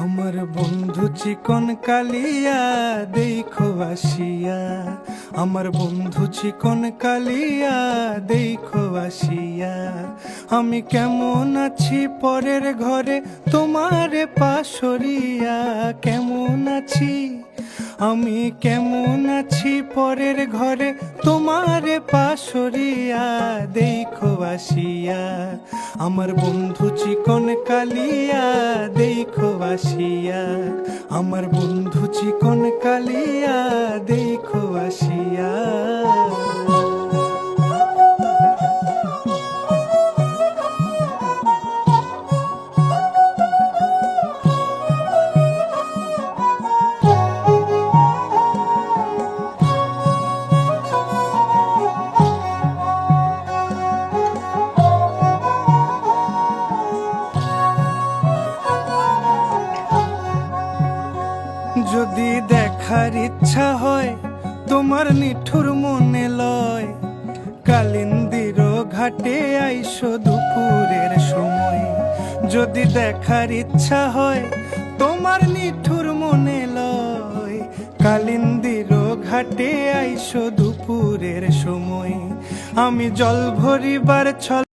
আমার বন্ধু চিকন কালিয়া দেখো আসিয়া, আমার বন্ধু চিকন কালিয়া দেখো আসিয়া। আমি কেমন আছি পরের ঘরে তোমারে পাশরিয়া, কেমন আছি আমি কেমন আছি পরের ঘরে তোমারে পাশরিয়া দেখো আসিয়া। আমার বন্ধু চিকন কালিয়া দেখো আসিয়া, আমার বন্ধু চিকন কালিয়া দেখো আসিয়া। যদি দেখার ইচ্ছা হয় তোমার নিঠুর মনে লয়, কালিন্দির ঘাটে আইসো দুপুরের সময়। যদি দেখার ইচ্ছা হয় তোমার নিঠুর মনে লয়, কালিন্দির ঘাটে আইসো দুপুরের সময়। আমি জল ভরিবার ছল